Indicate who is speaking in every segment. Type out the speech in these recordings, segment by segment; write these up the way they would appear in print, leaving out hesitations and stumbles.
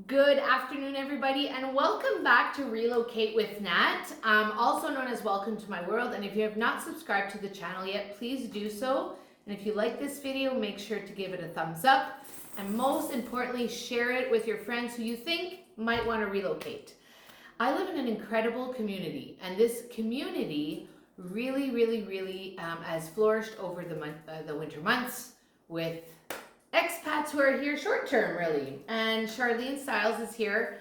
Speaker 1: Good afternoon, everybody, and welcome back to Relocate with Nat, also known as Welcome to My World. And if you have not subscribed to the channel yet, please do so. And if you like this video, make sure to give it a thumbs up. And most importantly, share it with your friends who you think might want to relocate. I live in an incredible community, and this community really has flourished over the winter months with expats who are here short term, really. And Sharlene Styles is here.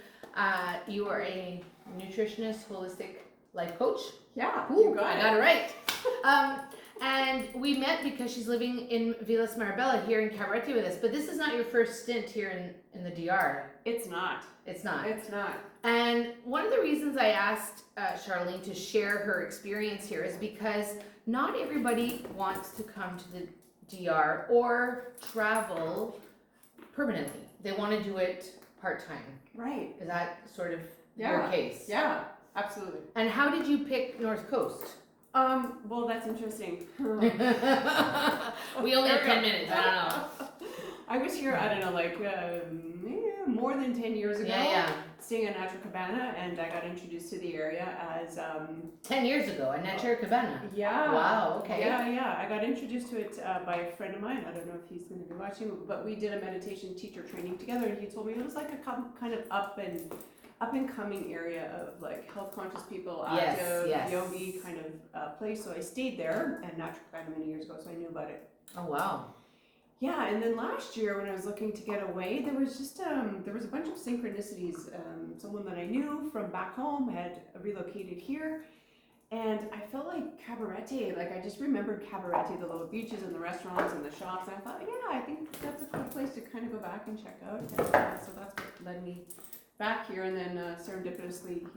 Speaker 1: You are a nutritionist, holistic life coach.
Speaker 2: Yeah,
Speaker 1: Ooh,
Speaker 2: you got
Speaker 1: I got it right. And we met because she's living in Villas Marabella here in Cabarete with us. But this is not your first stint here in the DR.
Speaker 2: It's not.
Speaker 1: It's not.
Speaker 2: It's not.
Speaker 1: And one of the reasons I asked Sharlene to share her experience here is because not everybody wants to come to the DR or travel permanently. They want to do it part-time.
Speaker 2: Right.
Speaker 1: Is that sort of your case?
Speaker 2: Yeah, absolutely.
Speaker 1: And how did you pick North Coast?
Speaker 2: Well, that's interesting.
Speaker 1: We only have 10 minutes, I don't know.
Speaker 2: I was here, I don't know, like more than 10 years ago.
Speaker 1: Yeah.
Speaker 2: Staying at Cabarete, and I got introduced to the area as
Speaker 1: 10 years ago, at Cabana.
Speaker 2: Yeah.
Speaker 1: Wow, okay.
Speaker 2: Yeah. I got introduced to it by a friend of mine. I don't know if he's going to be watching, but we did a meditation teacher training together, and he told me it was like a kind of up and coming area of like health conscious people, active, yogi kind of place. So I stayed there and Cabana many years ago, so I knew about it.
Speaker 1: Oh wow.
Speaker 2: Yeah, and then last year when I was looking to get away, there was just there was a bunch of synchronicities. Someone that I knew from back home had relocated here, and I felt like Cabarete. Like I just remembered Cabarete, the little beaches and the restaurants and the shops, and I thought, yeah, I think that's a cool place to kind of go back and check out. And so that's what led me back here. And then serendipitously,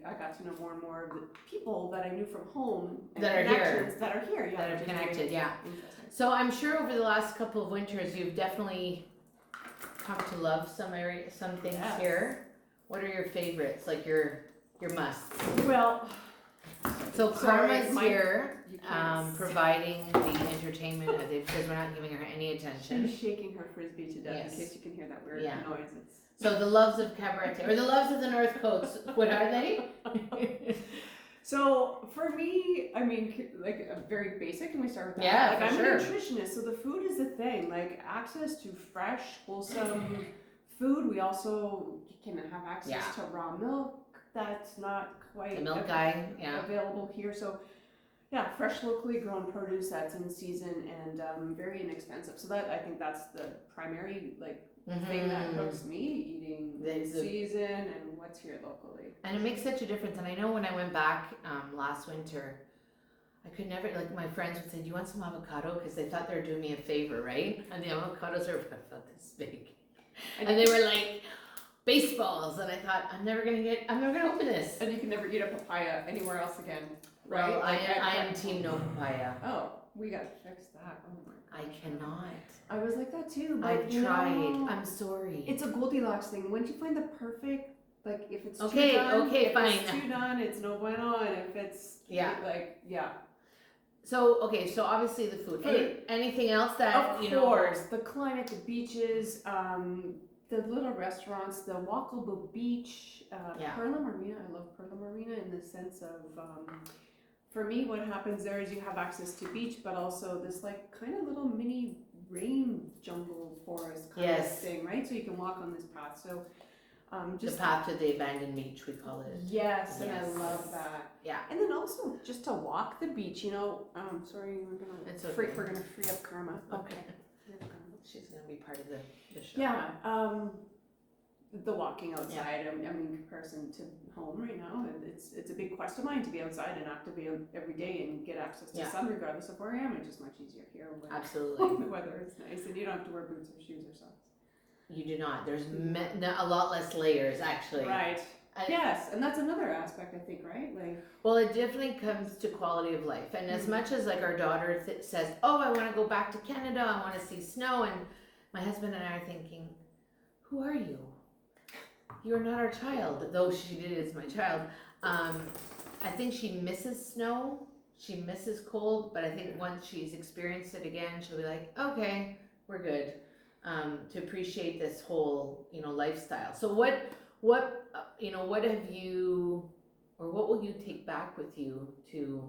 Speaker 2: I got to know more and more of the people that I knew from home and
Speaker 1: that are here,
Speaker 2: yeah,
Speaker 1: that are connected, yeah.
Speaker 2: Interesting.
Speaker 1: So I'm sure over the last couple of winters, you've definitely come to love some things here. What are your favorites, like your musts?
Speaker 2: Well,
Speaker 1: so Karma's here, providing the entertainment because we're not giving her any attention.
Speaker 2: She's shaking her frisbee to death in case you can hear that weird noise.
Speaker 1: So the loves of Cabarete, or the loves of the North Coast, what are they?
Speaker 2: So for me, I mean, like very basic. Can we start with that?
Speaker 1: Yeah,
Speaker 2: like I'm
Speaker 1: sure.
Speaker 2: a nutritionist, so the food is the thing. Like access to fresh, wholesome food. We also can have access to raw milk. That's not quite
Speaker 1: the milk guy,
Speaker 2: available here. So yeah, fresh, locally grown produce that's in season and very inexpensive. So that I think that's the primary thing that hooks me, eating in season and what's here locally.
Speaker 1: And it makes such a difference. And I know when I went back last winter, I could never, my friends would say, do you want some avocado? Because they thought they were doing me a favor, right? And the avocados are about this big. And they were like baseballs. And I thought, I'm never going to open this.
Speaker 2: And you can never eat a papaya anywhere else again, right?
Speaker 1: Well, I am team no papaya.
Speaker 2: Oh, we got to fix that. Oh my
Speaker 1: I cannot.
Speaker 2: I was like that too. But
Speaker 1: I've tried. I'm sorry.
Speaker 2: It's a Goldilocks thing. Once you find the perfect, like if it's
Speaker 1: fine.
Speaker 2: It's too done, it's no bueno, and if it's
Speaker 1: So obviously the food. Anything else that
Speaker 2: of course, the climate, the beaches, the little restaurants, the walkable beach, Perla Marina. I love Perla Marina in the sense of. For me, what happens there is you have access to beach, but also this kind of little mini rain jungle forest kind of thing, right? So you can walk on this path. So just
Speaker 1: the path to the abandoned beach, we call it.
Speaker 2: Yes, and I love that.
Speaker 1: Yeah.
Speaker 2: And then also just to walk the beach, sorry, we're gonna free up Karma. Okay.
Speaker 1: She's gonna be part of the show.
Speaker 2: Yeah. The walking outside, I mean, in comparison to home right now, it's a big quest of mine to be outside and actively every day and get access to sun regardless of where I am. It's just much easier here when
Speaker 1: absolutely
Speaker 2: the weather is nice and you don't have to wear boots or shoes or socks.
Speaker 1: You do not. There's a lot less layers actually.
Speaker 2: Right. Yes, and that's another aspect I think, right?
Speaker 1: Well, it definitely comes to quality of life, and as much as our daughter says, "Oh, I want to go back to Canada. I want to see snow," and my husband and I are thinking, "Who are you? You're not our child," though she did as my child. I think she misses snow, she misses cold, but I think once she's experienced it again, she'll be like, okay, we're good. to appreciate this whole, lifestyle. So what, what have you, or what will you take back with you to,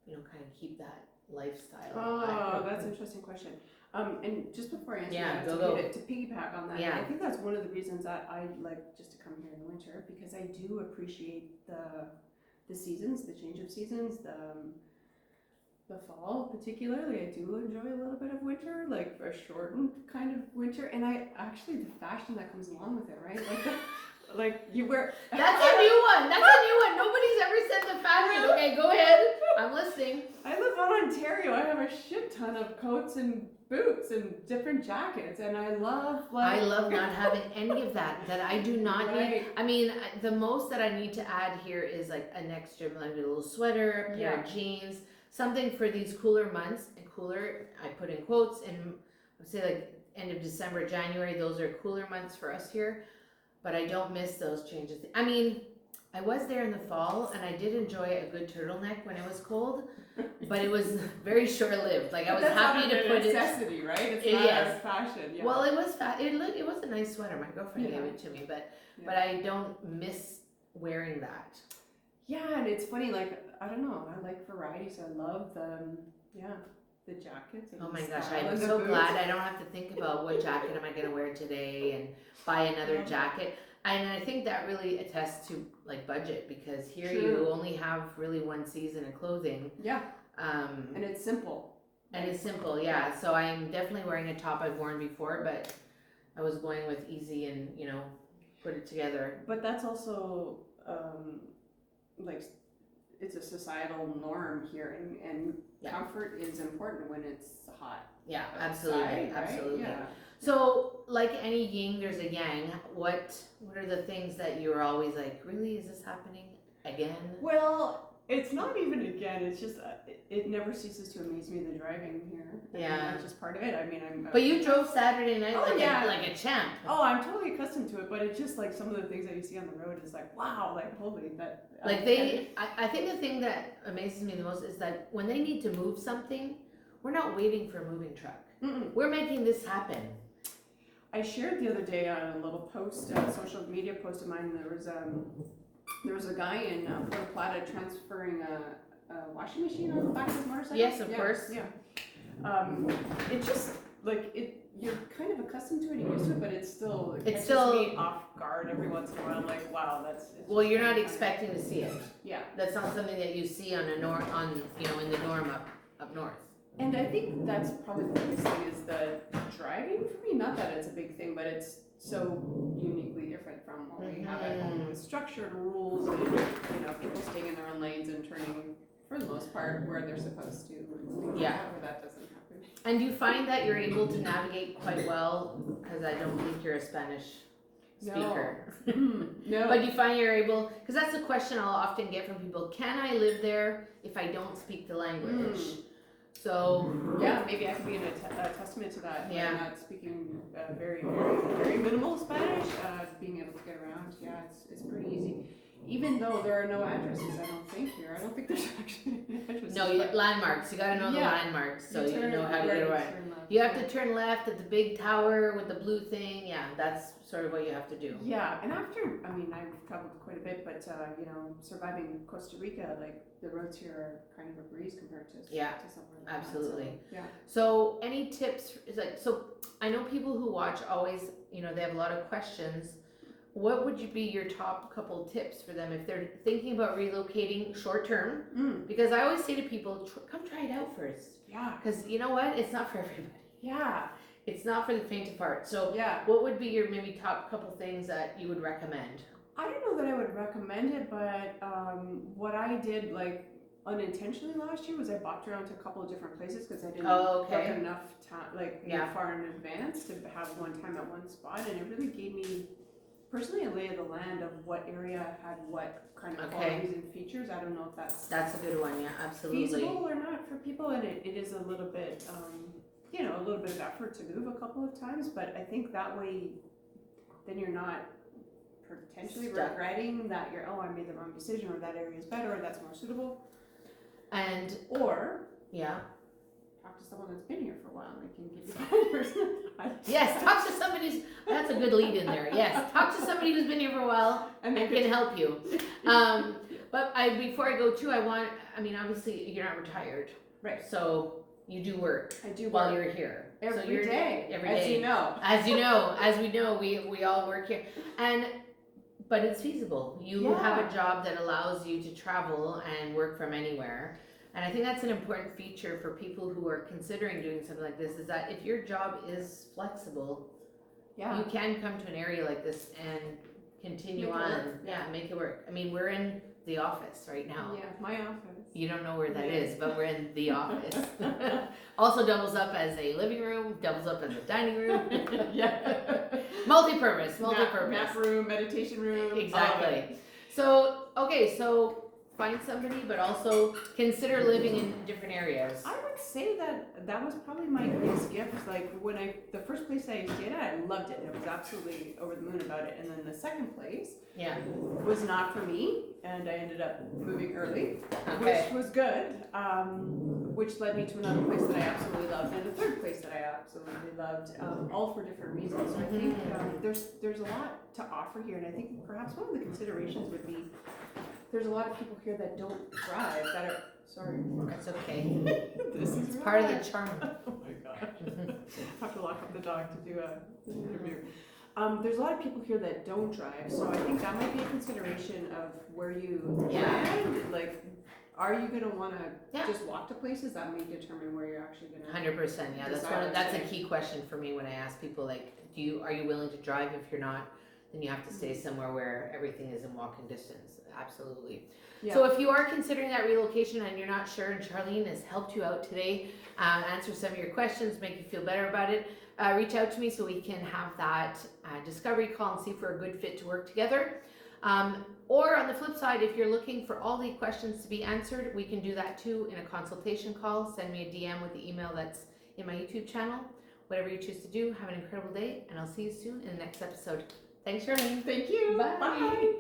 Speaker 1: kind of keep that lifestyle?
Speaker 2: Oh, that's an interesting question. And just before I answer that, to piggyback on that, I think that's one of the reasons that I like just to come here in the winter, because I do appreciate the seasons, the change of seasons, the fall particularly. I do enjoy a little bit of winter, like a shortened kind of winter, and I actually the fashion that comes along with it, right? Like you wear.
Speaker 1: That's a new one. That's a new one. Nobody's ever said the fashion. Okay, go ahead. I'm listening.
Speaker 2: I live in Ontario. I have a shit ton of coats and boots and different jackets, and I love
Speaker 1: not having any of that I do not need. I mean, the most that I need to add here is like an extra, like a little sweater, a pair of jeans, something for these cooler months. And cooler, I put in quotes, and I would say like end of December, January, those are cooler months for us here, but I don't miss those changes. I mean, I was there in the fall, and I did enjoy a good turtleneck when it was cold, but it was very short-lived. Like I was happy to put it.
Speaker 2: Necessity, right? It's not a fashion. Yeah.
Speaker 1: Well, it was it was a nice sweater. My girlfriend gave it to me, but I don't miss wearing that.
Speaker 2: Yeah, and it's funny. Like I don't know. I like variety, so I love the jackets. And
Speaker 1: oh my gosh, I'm so glad I don't have to think about what jacket am I going to wear today and buy another jacket. And I think that really attests to like budget, because here you only have really one season of clothing.
Speaker 2: Yeah. And it's simple.
Speaker 1: Yeah. So I'm definitely wearing a top I've worn before, but I was going with easy and, put it together.
Speaker 2: But that's also like it's a societal norm here, and comfort is important when it's hot.
Speaker 1: Yeah, absolutely.
Speaker 2: Outside, right?
Speaker 1: Absolutely.
Speaker 2: Yeah.
Speaker 1: So, like any yin, there's a yang. What are the things that you're always like, really, is this happening again?
Speaker 2: Well, it's not even again. It's just it never ceases to amaze me, the driving here. That's just part of it. I mean,
Speaker 1: But you drove Saturday night like a champ.
Speaker 2: Oh, I'm totally accustomed to it. But it's just like some of the things that you see on the road is like, wow, like holy that.
Speaker 1: Like I think the thing that amazes me the most is that when they need to move something, we're not waiting for a moving truck. We're making this happen.
Speaker 2: I shared the other day on a little post, a social media post of mine. There was a guy in Puerto Plata transferring a washing machine on the back of his motorcycle.
Speaker 1: Yes, of course.
Speaker 2: Yeah. It's just like you're kind of accustomed to it, you're used to it, but it's still me off guard every once in a while. Like, wow, that's.
Speaker 1: Well, you're not expecting to see it.
Speaker 2: Yeah.
Speaker 1: That's not something that you see in the norm up north.
Speaker 2: And I think that's probably the biggest thing is the driving for me. Not that it's a big thing, but it's so uniquely different from what we have at home with structured rules and people staying in their own lanes and turning for the most part where they're supposed to.
Speaker 1: Yeah.
Speaker 2: Where that doesn't happen.
Speaker 1: And do you find that you're able to navigate quite well? Because I don't think you're a Spanish speaker.
Speaker 2: No.
Speaker 1: But you find you're able, because that's a question I'll often get from people. Can I live there if I don't speak the language? So
Speaker 2: yeah, maybe I could be a testament to that.
Speaker 1: Yeah.
Speaker 2: Not speaking very, very, very minimal Spanish, being able to get around. Yeah, it's pretty easy. Even though there are no addresses, I don't think here. I don't think there's actually any addresses.
Speaker 1: No, landmarks. You got to know the landmarks, so you know how to get around. You have to turn left at the big tower with the blue thing. Yeah, that's sort of what you have to do.
Speaker 2: Yeah, and I've traveled quite a bit, but surviving Costa Rica, like the roads here are kind of a breeze compared to somewhere like
Speaker 1: absolutely.
Speaker 2: That, so, yeah.
Speaker 1: So any tips? So I know people who watch always, they have a lot of questions. What would be your top couple tips for them if they're thinking about relocating short term? Because I always say to people, come try it out first.
Speaker 2: Yeah.
Speaker 1: Because you know what? It's not for everybody.
Speaker 2: Yeah.
Speaker 1: It's not for the faint of heart. So what would be your maybe top couple things that you would recommend?
Speaker 2: I don't know that I would recommend it, but what I did like unintentionally last year was I bopped around to a couple of different places because I didn't book enough time, far in advance to have one time at one spot, and it really gave me personally a lay of the land of what area had what kind of qualities and features. I don't know if that's
Speaker 1: a good one. Yeah, absolutely.
Speaker 2: Feasible or not for people, and it is a little bit a little bit of effort to move a couple of times, but I think that way then you're not potentially regretting that I made the wrong decision, or that area is better, or that's more suitable.
Speaker 1: And
Speaker 2: or
Speaker 1: talk
Speaker 2: to someone that's been here for a while and they can give you pointers.
Speaker 1: Yes, talk to somebody who's, that's a good lead in there. Yes, talk to somebody who's been here for a while and can help you. But before I go too, I mean, obviously you're not retired.
Speaker 2: Right.
Speaker 1: So you do work.
Speaker 2: I do
Speaker 1: while
Speaker 2: work
Speaker 1: you're here.
Speaker 2: every
Speaker 1: So you're
Speaker 2: day,
Speaker 1: every
Speaker 2: as
Speaker 1: day.
Speaker 2: you know.
Speaker 1: As we know, we all work here. But it's feasible. You have a job that allows you to travel and work from anywhere. And I think that's an important feature for people who are considering doing something like this, is that if your job is flexible, you can come to an area like this and continue
Speaker 2: Make it
Speaker 1: on.
Speaker 2: work.
Speaker 1: Yeah, make it work. I mean, we're in the office right now.
Speaker 2: Yeah, my office.
Speaker 1: You don't know where that is, but we're in the office. Also doubles up as a living room, doubles up as a dining room. Multi-purpose.
Speaker 2: Nap room, meditation room.
Speaker 1: Exactly. So, okay, so find somebody, but also consider living in different areas.
Speaker 2: I would say that was probably my biggest gift. Like the first place I stayed at, I loved it. I was absolutely over the moon about it. And then the second place was not for me, and I ended up moving early, which was good. Which led me to another place that I absolutely loved, and a third place that I absolutely loved, all for different reasons. So I think there's a lot to offer here, and I think perhaps one of the considerations would be there's a lot of people here that don't drive, that are, sorry.
Speaker 1: That's okay.
Speaker 2: This is
Speaker 1: part of the charm.
Speaker 2: Oh my gosh. I have to lock up the dog to do an interview. There's a lot of people here that don't drive, so I think that might be a consideration of where you land. Like, are you going to want to just walk to places? That may determine where you're actually going to
Speaker 1: 100%, yeah. That's a key question for me when I ask people, like, are you willing to drive? If you're not, then you have to stay somewhere where everything is in walking distance. Absolutely. Yeah. So if you are considering that relocation and you're not sure, and Sharlene has helped you out today, answer some of your questions, make you feel better about it, reach out to me so we can have that discovery call and see if we're a good fit to work together. Or on the flip side, if you're looking for all the questions to be answered, we can do that too in a consultation call. Send me a DM with the email that's in my YouTube channel. Whatever you choose to do, have an incredible day, and I'll see you soon in the next episode. Thanks, Sharlene.
Speaker 2: Thank you.
Speaker 1: Bye.
Speaker 2: Bye.